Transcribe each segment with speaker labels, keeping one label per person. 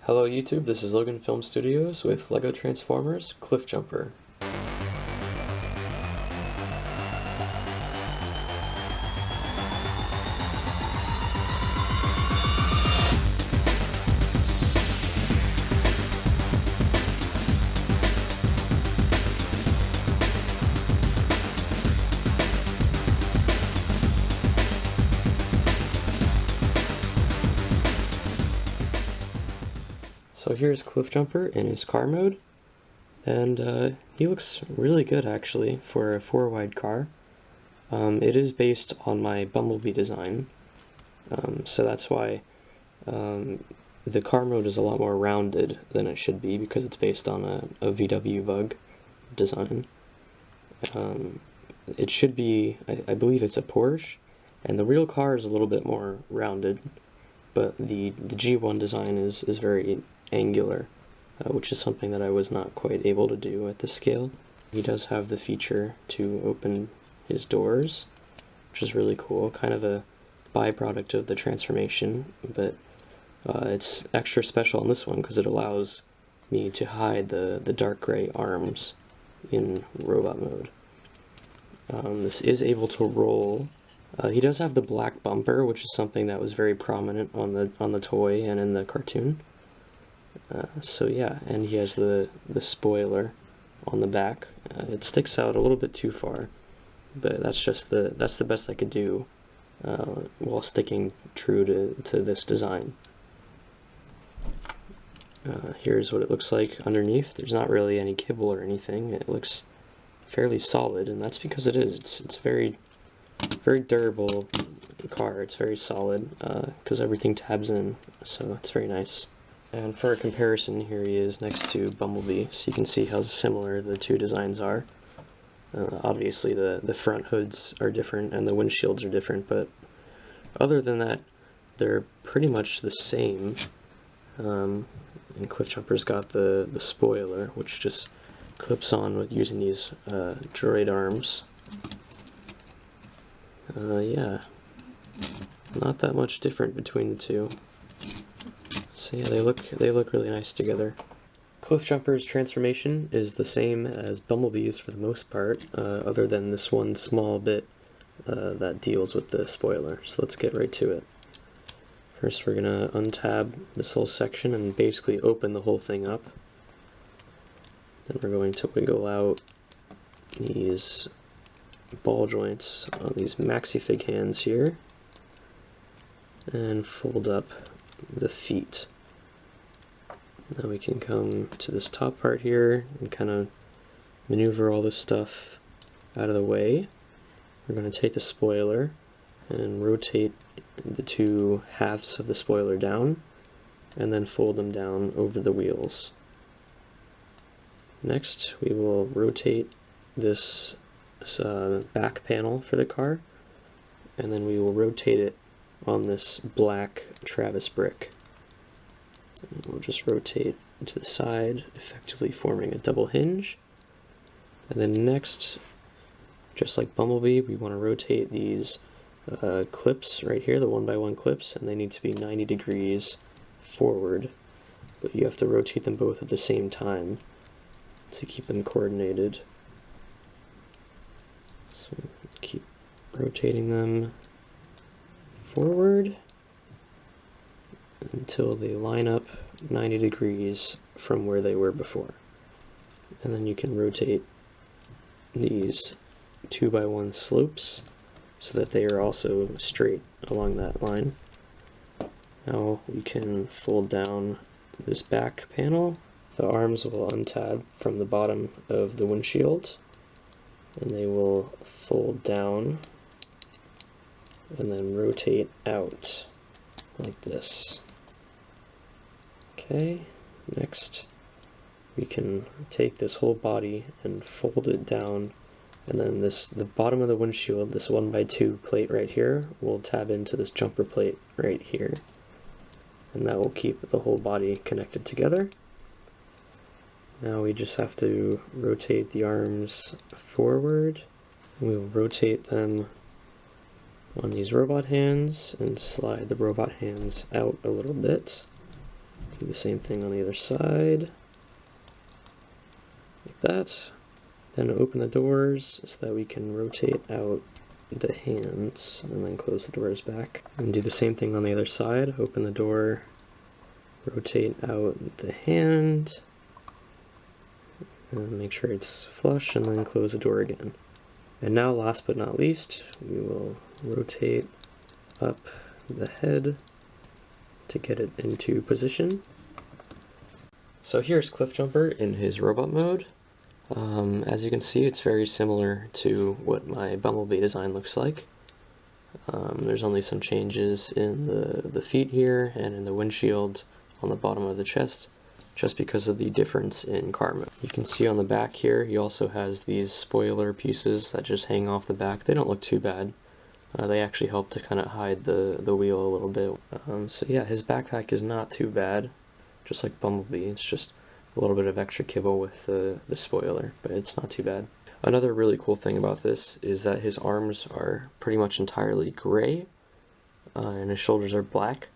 Speaker 1: Hello YouTube, this is LoganFilmStudios with LEGO Transformers Cliffjumper. So here's Cliffjumper in his car mode, and he looks really good actually for a 4-wide car. It is based on my Bumblebee design, so that's why the car mode is a lot more rounded than it should be because it's based on a VW Bug design. It should be, I believe it's a Porsche, and the real car is a little bit more rounded, but the G1 design is very angular, which is something that I was not quite able to do at this scale. He does have the feature to open his doors, which is really cool, kind of a byproduct of the transformation, but it's extra special on this one because it allows me to hide the dark gray arms in robot mode. This is able to roll. He does have the black bumper, which is something that was very prominent on the toy and in the cartoon. So yeah, and he has the spoiler on the back. It sticks out a little bit too far, but that's the best I could do while sticking true to this design. Here's what it looks like underneath. There's not really any kibble or anything. It looks fairly solid, and that's because it is. It's very durable car. It's very solid because everything tabs in, so it's very nice. And for a comparison, here he is next to Bumblebee, so you can see how similar the two designs are. Obviously the front hoods are different and the windshields are different, but other than that, they're pretty much the same. And Cliffjumper's got the spoiler, which just clips on with using these droid arms. Yeah, not that much different between the two. So yeah, they look really nice together. Cliffjumper's transformation is the same as Bumblebee's for the most part, other than this one small bit that deals with the spoiler. So let's get right to it. First we're gonna untab this whole section and basically open the whole thing up. Then we're going to wiggle out these ball joints on these maxi-fig hands here and fold up the feet. Now we can come to this top part here and kind of maneuver all this stuff out of the way. We're going to take the spoiler and rotate the two halves of the spoiler down and then fold them down over the wheels. Next we will rotate this back panel for the car, and then we will rotate it on this black Travis brick. And we'll just rotate to the side, effectively forming a double hinge. And then next, just like Bumblebee, we want to rotate these clips right here, the 1x1 clips, and they need to be 90 degrees forward, but you have to rotate them both at the same time to keep them coordinated. So keep rotating them forward until they line up 90 degrees from where they were before. And then you can rotate these 2x1 slopes so that they are also straight along that line. Now we can fold down this back panel. The arms will untab from the bottom of the windshield, and they will fold down and then rotate out like this. Okay, next we can take this whole body and fold it down, and then the bottom of the windshield, this 1x2 plate right here, will tab into this jumper plate right here, and that will keep the whole body connected together. Now we just have to rotate the arms forward. We will rotate them on these robot hands and slide the robot hands out a little bit. Do the same thing on the other side, like that. Then open the doors so that we can rotate out the hands and then close the doors back. And do the same thing on the other side. Open the door, rotate out the hand, and make sure it's flush, and then close the door again. And now, last but not least, we will rotate up the head to get it into position. So here's Cliffjumper in his robot mode. As you can see, it's very similar to what my Bumblebee design looks like. There's only some changes in the feet here and in the windshield on the bottom of the chest, just because of the difference in car mode. You can see on the back here, he also has these spoiler pieces that just hang off the back. They don't look too bad. They actually help to kind of hide the wheel a little bit. So yeah, his backpack is not too bad, just like Bumblebee. It's just a little bit of extra kibble with the spoiler, but it's not too bad. Another really cool thing about this is that his arms are pretty much entirely gray, and his shoulders are black,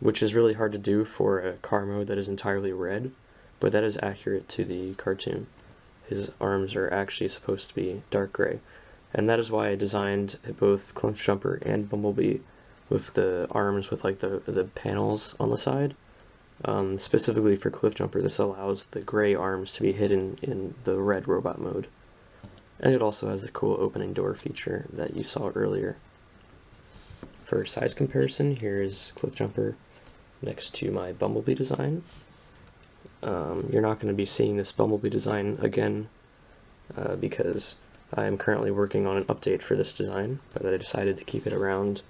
Speaker 1: which is really hard to do for a car mode that is entirely red, but that is accurate to the cartoon. His arms are actually supposed to be dark gray, and that is why I designed both Cliffjumper and Bumblebee with the arms with like the panels on the side. Specifically for Cliffjumper, this allows the gray arms to be hidden in the red robot mode. And it also has the cool opening door feature that you saw earlier. For size comparison, here is Cliffjumper next to my Bumblebee design. You're not going to be seeing this Bumblebee design again because I am currently working on an update for this design, but I decided to keep it around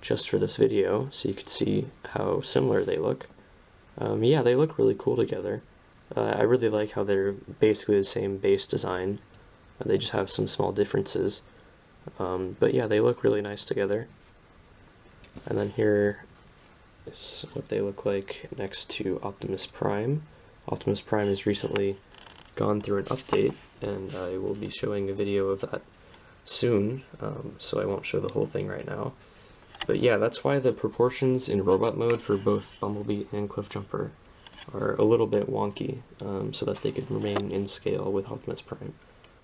Speaker 1: just for this video so you could see how similar they look. Yeah, they look really cool together. I really like how they're basically the same base design. They just have some small differences. But yeah, they look really nice together. And then here is what they look like next to Optimus Prime. Optimus Prime has recently gone through an update, and I will be showing a video of that soon, so I won't show the whole thing right now. But yeah, that's why the proportions in robot mode for both Bumblebee and Cliffjumper are a little bit wonky, so that they could remain in scale with Optimus Prime.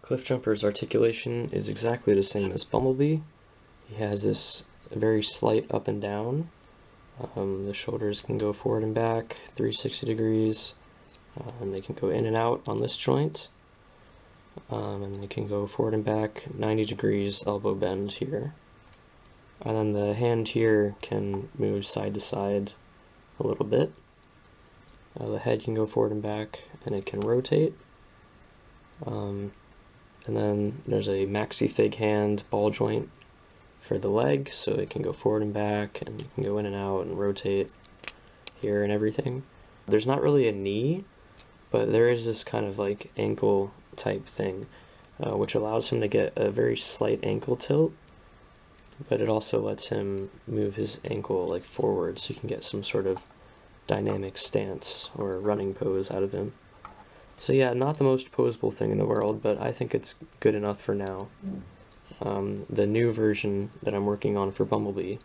Speaker 1: Cliffjumper's articulation is exactly the same as Bumblebee. He has this very slight up and down. The shoulders can go forward and back 360 degrees. They can go in and out on this joint. And they can go forward and back 90 degrees elbow bend here. And then the hand here can move side to side a little bit. The head can go forward and back, and it can rotate. And then there's a maxi fig hand ball joint for the leg, so it can go forward and back, and it can go in and out and rotate here and everything. There's not really a knee, but there is this kind of like ankle type thing, which allows him to get a very slight ankle tilt, but it also lets him move his ankle like forward so you can get some sort of dynamic stance or running pose out of him. So yeah, not the most posable thing in the world, but I think it's good enough for now. The new version that I'm working on for Bumblebee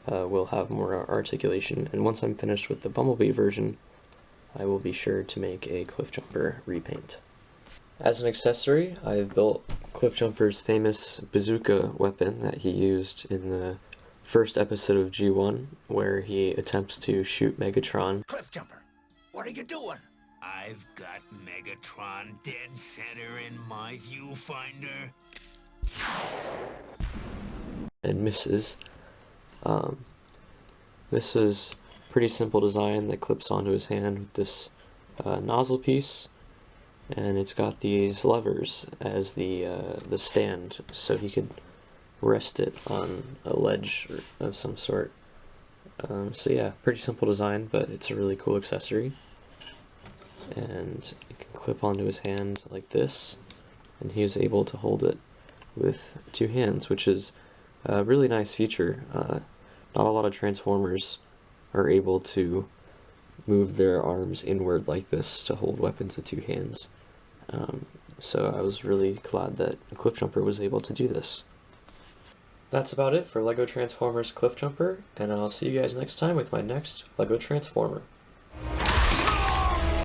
Speaker 1: will have more articulation, and once I'm finished with the Bumblebee version, I will be sure to make a Cliffjumper repaint. As an accessory, I've built Cliffjumper's famous bazooka weapon that he used in the first episode of G1, where he attempts to shoot Megatron.
Speaker 2: Cliffjumper, what are you doing? I've got Megatron dead center in my viewfinder.
Speaker 1: And misses. This was a pretty simple design that clips onto his hand with this nozzle piece, and it's got these levers as the stand, so he could rest it on a ledge of some sort. So yeah, pretty simple design, but it's a really cool accessory. And it can clip onto his hand like this, and he is able to hold it with two hands, which is a really nice feature. Not a lot of Transformers are able to move their arms inward like this to hold weapons with two hands. So I was really glad that Cliffjumper was able to do this. That's about it for LEGO Transformers Cliffjumper, and I'll see you guys next time with my next LEGO Transformer.